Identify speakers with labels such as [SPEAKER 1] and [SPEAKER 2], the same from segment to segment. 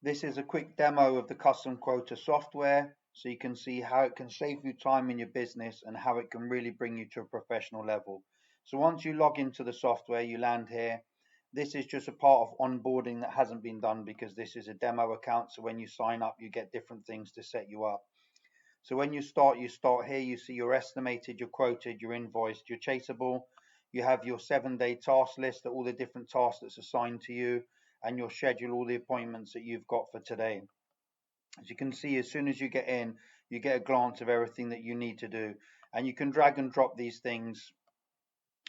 [SPEAKER 1] This is a quick demo of the custom quota software, so you can see how it can save you time in your business and how it can really bring you to a professional level. So once you log into the software, you land here. This is just a part of onboarding that hasn't been done because this is a demo account. So when you sign up, you get different things to set you up. So when you start here, you see your estimated, your quoted, your invoiced, your chaseable. You have your 7-day task list of all the different tasks that's assigned to you, and you'll schedule all the appointments that you've got for today. As you can see, as soon as you get in, you get a glance of everything that you need to do. And you can drag and drop these things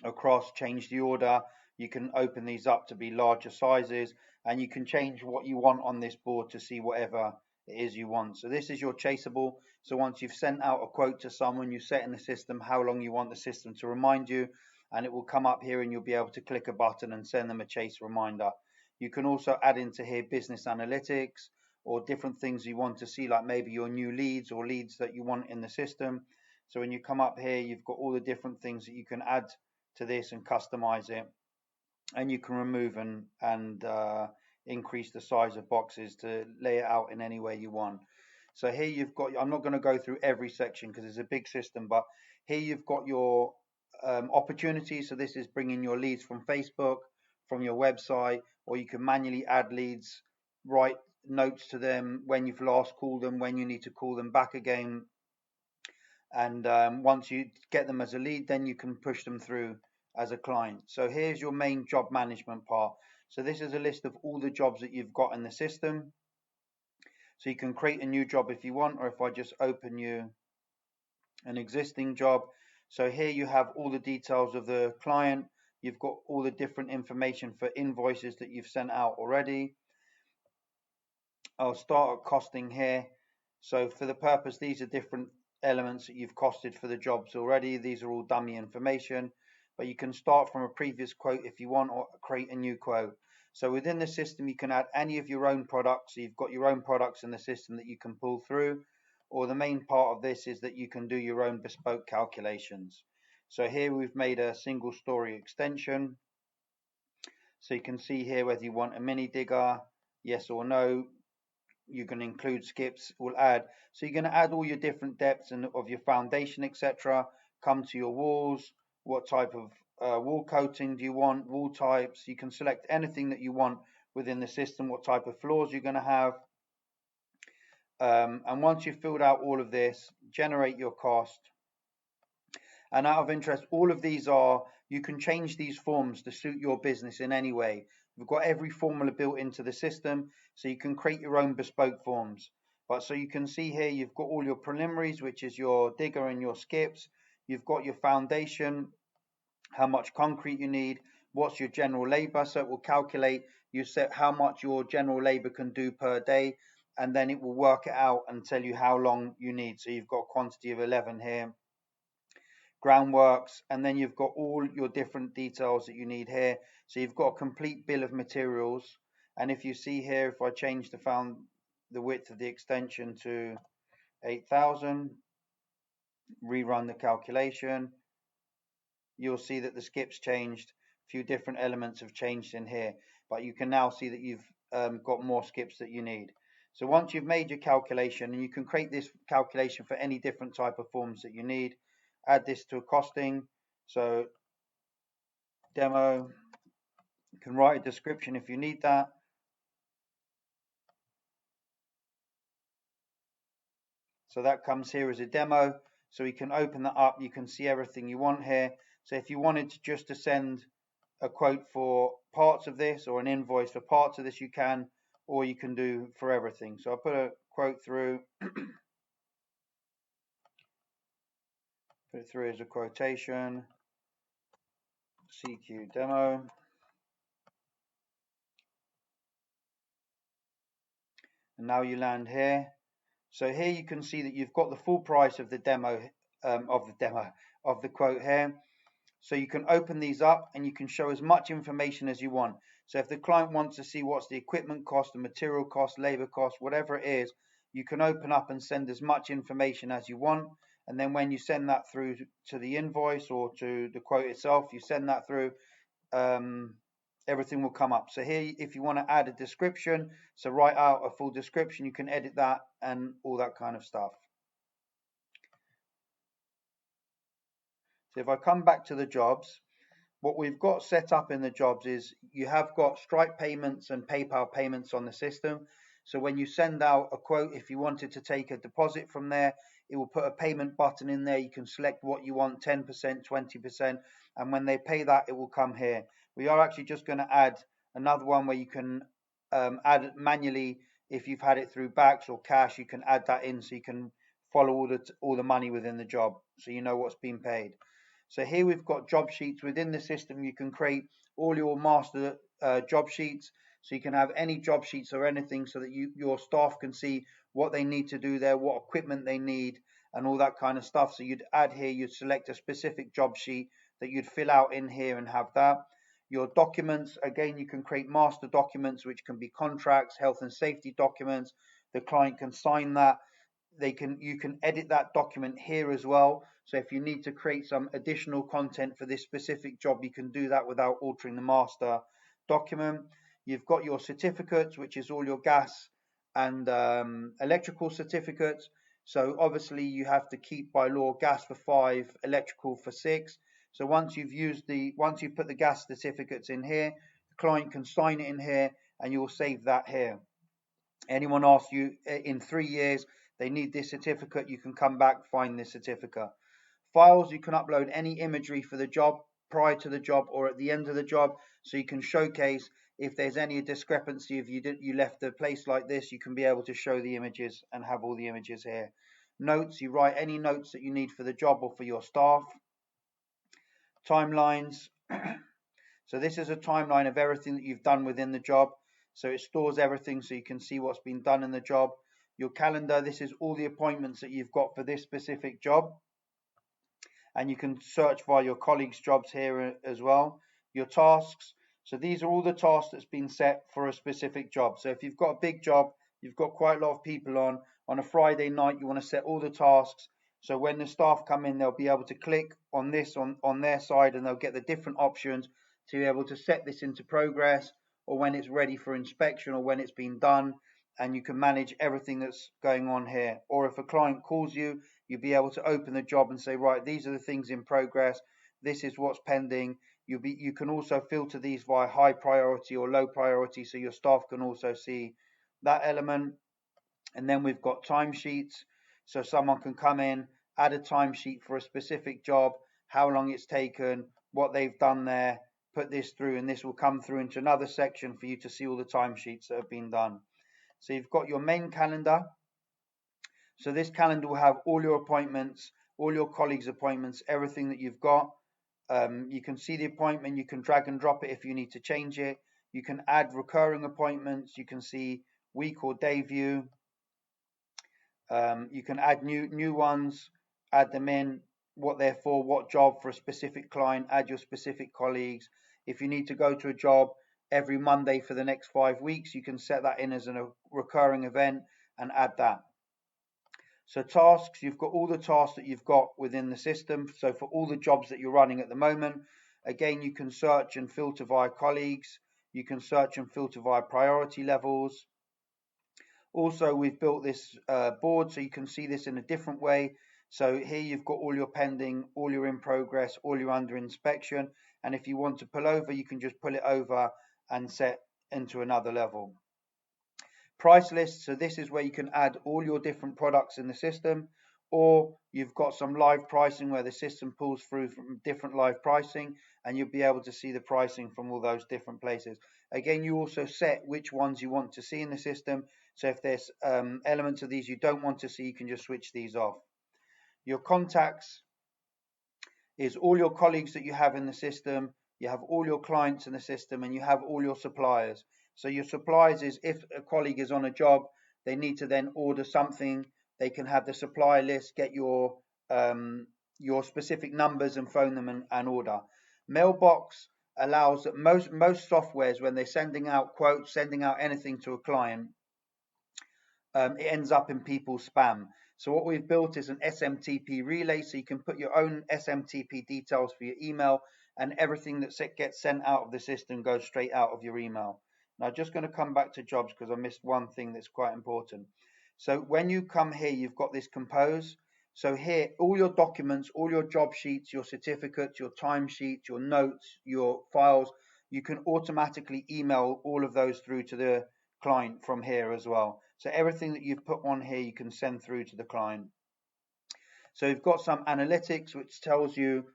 [SPEAKER 1] across, change the order. You can open these up to be larger sizes, and you can change what you want on this board to see whatever it is you want. So this is your chaseable. So once you've sent out a quote to someone, you set in the system how long you want the system to remind you, and it will come up here and you'll be able to click a button and send them a chase reminder. You can also add into here business analytics or different things you want to see, like maybe your new leads or leads that you want in the system. So when you come up here, you've got all the different things that you can add to this and customize it, and you can remove and increase the size of boxes to lay it out in any way you want. So here you've got, I'm not going to go through every section because it's a big system, but here you've got your opportunities. So this is bringing your leads from Facebook, from your website, or you can manually add leads, write notes to them when you've last called them, when you need to call them back again. And once you get them as a lead, then you can push them through as a client. So here's your main job management part. So this is a list of all the jobs that you've got in the system. So you can create a new job if you want, or if I just open you an existing job. So here you have all the details of the client. You've got all the different information for invoices that you've sent out already. I'll start at costing here. So for the purpose, these are different elements that you've costed for the jobs already. These are all dummy information, but you can start from a previous quote if you want, or create a new quote. So within the system, you can add any of your own products. So you've got your own products in the system that you can pull through, or the main part of this is that you can do your own bespoke calculations. So here we've made a single story extension. So you can see here whether you want a mini digger, yes or no. You can include skips, will add. So you're going to add all your different depths and of your foundation, etc. Come to your walls. What type of wall coating do you want? Wall types. You can select anything that you want within the system. What type of floors you're going to have. And once you've filled out all of this, generate your cost. And out of interest, all of these are, you can change these forms to suit your business in any way. We've got every formula built into the system, so you can create your own bespoke forms. But so you can see here, you've got all your preliminaries, which is your digger and your skips. You've got your foundation, how much concrete you need, what's your general labor. So it will calculate, you set how much your general labor can do per day, and then it will work it out and tell you how long you need. So you've got a quantity of 11 here. Groundworks, and then you've got all your different details that you need here. So you've got a complete bill of materials, and if you see here, if I change the width of the extension to 8,000, rerun the calculation, you'll see that the skips changed. A few different elements have changed in here, but you can now see that you've got more skips that you need. So once you've made your calculation, and you can create this calculation for any different type of forms that you need, add this to a costing. So demo, you can write a description if you need that. So that comes here as a demo. So you can open that up. You can see everything you want here. So if you wanted just to send a quote for parts of this or an invoice for parts of this, you can, or you can do for everything. So I'll put a quote through, put it through as a quotation, CQ demo. And now you land here. So here you can see that you've got the full price of the demo, of the quote here. So you can open these up and you can show as much information as you want. So if the client wants to see what's the equipment cost, the material cost, labor cost, whatever it is, you can open up and send as much information as you want. And then when you send that through to the invoice or to the quote itself, you send that through. everything will come up. So here, if you want to add a description, so write out a full description, you can edit that and all that kind of stuff. So if I come back to the jobs, what we've got set up in the jobs is you have got Stripe payments and PayPal payments on the system. So when you send out a quote, if you wanted to take a deposit from there, it will put a payment button in there. You can select what you want, 10%, 20%, and when they pay that, it will come here. We are actually just going to add another one where you can add it manually. If you've had it through Bax or cash, you can add that in so you can follow all the money within the job, so you know what's been paid. So here we've got job sheets within the system. You can create all your master job sheets. So you can have any job sheets or anything so that your staff can see what they need to do there, what equipment they need, and all that kind of stuff. So you'd add here, you'd select a specific job sheet that you'd fill out in here and have that. Your documents, again, you can create master documents, which can be contracts, health and safety documents. The client can sign that. You can edit that document here as well. So if you need to create some additional content for this specific job, you can do that without altering the master document. You've got your certificates, which is all your gas and electrical certificates. So obviously you have to keep by law gas for 5, electrical for 6. So once you've put the gas certificates in here, the client can sign it in here and you'll save that here. Anyone asks you in 3 years they need this certificate, you can come back, find this certificate. Files, you can upload any imagery for the job prior to the job or at the end of the job, so you can showcase if there's any discrepancy. If you left the place like this, you can be able to show the images and have all the images here. Notes, you write any notes that you need for the job or for your staff. Timelines. So this is a timeline of everything that you've done within the job. So it stores everything so you can see what's been done in the job. Your calendar, this is all the appointments that you've got for this specific job. And you can search via your colleagues' jobs here as well. Your tasks, so these are all the tasks that's been set for a specific job. So if you've got a big job, you've got quite a lot of people on a Friday night, you want to set all the tasks. So when the staff come in, they'll be able to click on this on their side and they'll get the different options to be able to set this into progress, or when it's ready for inspection, or when it's been done, and you can manage everything that's going on here. Or if a client calls you, you'll be able to open the job and say, right, these are the things in progress, this is what's pending. You can also filter these via high priority or low priority, so your staff can also see that element. And then we've got timesheets, so someone can come in, add a timesheet for a specific job, how long it's taken, what they've done there, put this through, and this will come through into another section for you to see all the timesheets that have been done. So you've got your main calendar. So this calendar will have all your appointments, all your colleagues' appointments, everything that you've got. You can see the appointment, you can drag and drop it if you need to change it. You can add recurring appointments, you can see week or day view. You can add new ones, add them in, what they're for, what job for a specific client, add your specific colleagues. If you need to go to a job every Monday for the next 5 weeks, you can set that in as a recurring event and add that. So tasks, you've got all the tasks that you've got within the system. So for all the jobs that you're running at the moment, again, you can search and filter via colleagues. You can search and filter via priority levels. Also, we've built this board so you can see this in a different way. So here you've got all your pending, all your in progress, all your under inspection. And if you want to pull over, you can just pull it over and set into another level. Price list, so this is where you can add all your different products in the system, or you've got some live pricing where the system pulls through from different live pricing and you'll be able to see the pricing from all those different places. Again, you also set which ones you want to see in the system. So if there's elements of these you don't want to see, you can just switch these off. Your contacts is all your colleagues that you have in the system, you have all your clients in the system, and you have all your suppliers. So your suppliers is if a colleague is on a job, they need to then order something, they can have the supplier list, get your specific numbers and phone them and order. Mailbox allows that most softwares, when they're sending out quotes, sending out anything to a client, it ends up in people's spam. So what we've built is an SMTP relay, so you can put your own SMTP details for your email, and everything that gets sent out of the system goes straight out of your email. Now, I'm just going to come back to jobs because I missed one thing that's quite important. So when you come here, you've got this compose. So here, all your documents, all your job sheets, your certificates, your timesheets, your notes, your files, you can automatically email all of those through to the client from here as well. So everything that you've put on here, you can send through to the client. So you've got some analytics, which tells you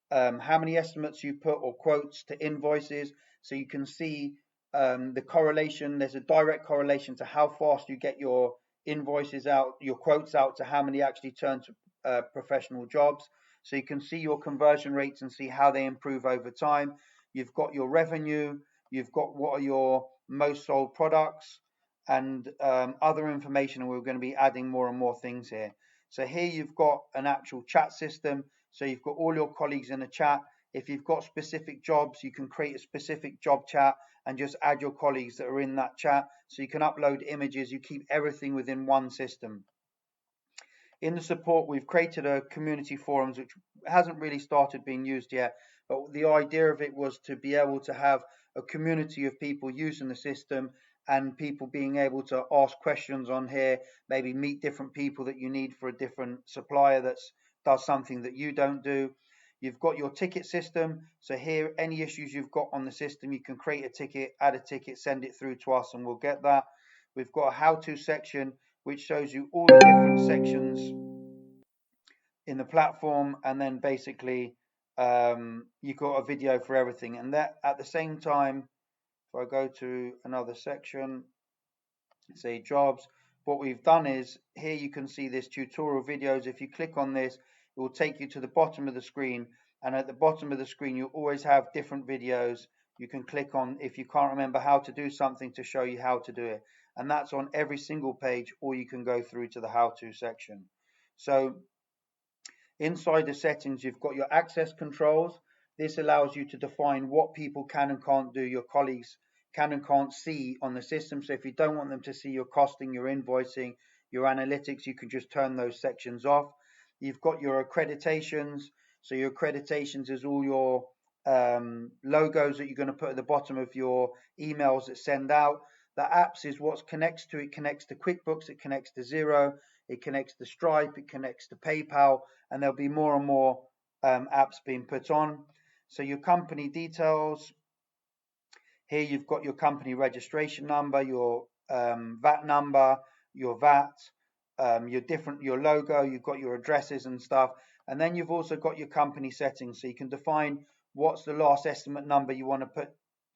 [SPEAKER 1] how many estimates you've put or quotes to invoices. So you can see the correlation. There's a direct correlation to how fast you get your invoices out, your quotes out, to how many actually turn to professional jobs. So you can see your conversion rates and see how they improve over time. You've got your revenue, you've got what are your most sold products, and other information, and we're going to be adding more and more things here. So here you've got an actual chat system. So you've got all your colleagues in a chat. If you've got specific jobs, you can create a specific job chat and just add your colleagues that are in that chat. So you can upload images. You keep everything within one system. In the support, we've created a community forums, which hasn't really started being used yet, but the idea of it was to be able to have a community of people using the system and people being able to ask questions on here, maybe meet different people that you need for a different supplier that does something that you don't do. You've got your ticket system. So here, any issues you've got on the system, you can create a ticket, add a ticket, send it through to us, and we'll get that. We've got a how-to section, which shows you all the different sections in the platform, and then basically you've got a video for everything. And that at the same time, if I go to another section, say jobs, what we've done is here you can see this tutorial videos. If you click on this, it will take you to the bottom of the screen, and at the bottom of the screen you always have different videos you can click on if you can't remember how to do something, to show you how to do it. And that's on every single page, or you can go through to the how-to section. So inside the settings, you've got your access controls. This allows you to define what people can and can't do, your colleagues can and can't see on the system. So if you don't want them to see your costing, your invoicing, your analytics, you can just turn those sections off. You've got your accreditations. So your accreditations is all your logos that you're going to put at the bottom of your emails that send out. The apps is what connects to it. Connects to QuickBooks, it connects to Xero, it connects to Stripe, it connects to PayPal, and there'll be more and more apps being put on. So your company details, here you've got your company registration number, your VAT number, your VAT, your logo, you've got your addresses and stuff. And then you've also got your company settings, so you can define what's the last estimate number you want to put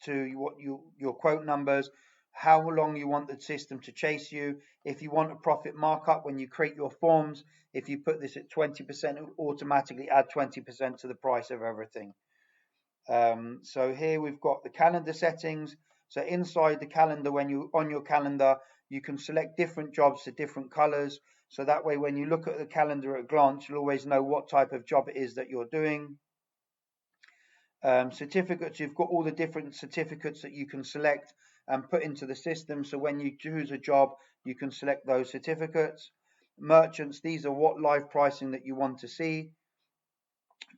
[SPEAKER 1] to what your quote numbers, how long you want the system to chase you. If you want a profit markup when you create your forms, if you put this at 20%, it will automatically add 20% to the price of everything. So here we've got the calendar settings. So inside the calendar, when you on your calendar, you can select different jobs to different colors. So that way, when you look at the calendar at a glance, you'll always know what type of job it is that you're doing. Certificates, you've got all the different certificates that you can select and put into the system. So when you choose a job, you can select those certificates. Merchants, these are what live pricing that you want to see.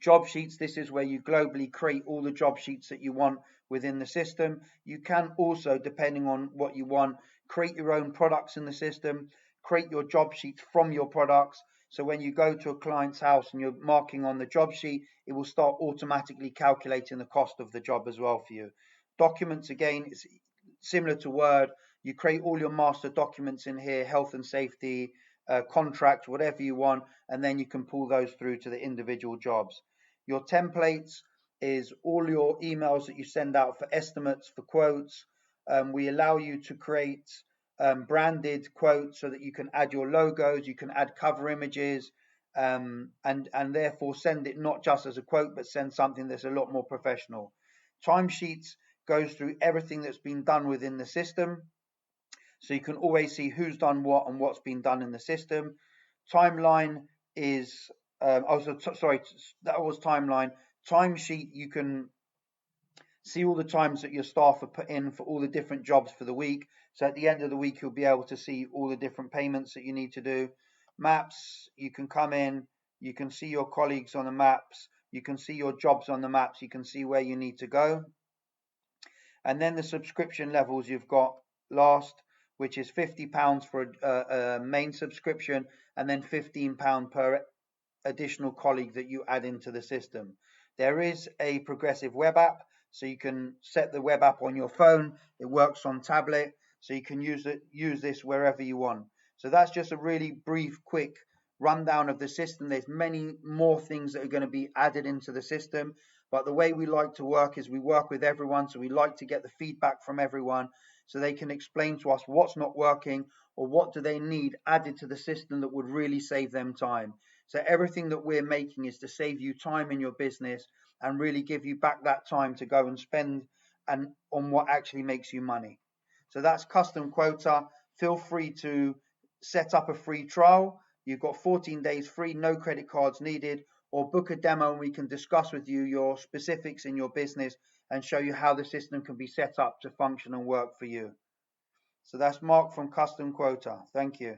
[SPEAKER 1] Job sheets, this is where you globally create all the job sheets that you want within the system. You can also, depending on what you want, create your own products in the system, create your job sheets from your products. So when you go to a client's house and you're marking on the job sheet, it will start automatically calculating the cost of the job as well for you. Documents, again, it's similar to Word. You create all your master documents in here, health and safety, contract, whatever you want, and then you can pull those through to the individual jobs. Your templates is all your emails that you send out for estimates, for quotes. We allow you to create branded quotes so that you can add your logos, you can add cover images, and therefore send it not just as a quote, but send something that's a lot more professional. Timesheets goes through everything that's been done within the system. So you can always see who's done what and what's been done in the system. Timeline is, that was timeline. Timesheet, you can see all the times that your staff have put in for all the different jobs for the week. So at the end of the week, you'll be able to see all the different payments that you need to do. Maps, you can come in, you can see your colleagues on the maps, You can see your jobs on the maps. You can see where you need to go. And then the subscription levels you've got last, which is £50 for a main subscription, and then £15 per additional colleague that you add into the system. There is a progressive web app, so you can set the web app on your phone. It works on tablet, so you can use this wherever you want. So that's just a really brief, quick rundown of the system. There's many more things that are going to be added into the system, but the way we like to work is we work with everyone, so we like to get the feedback from everyone so they can explain to us what's not working or what do they need added to the system that would really save them time. So everything that we're making is to save you time in your business and really give you back that time to go and spend on what actually makes you money. So that's custom quota. Feel free to set up a free trial. You've got 14 days free, no credit cards needed, or book a demo and we can discuss with you your specifics in your business and show you how the system can be set up to function and work for you. So that's Mark from Custom Quota. Thank you.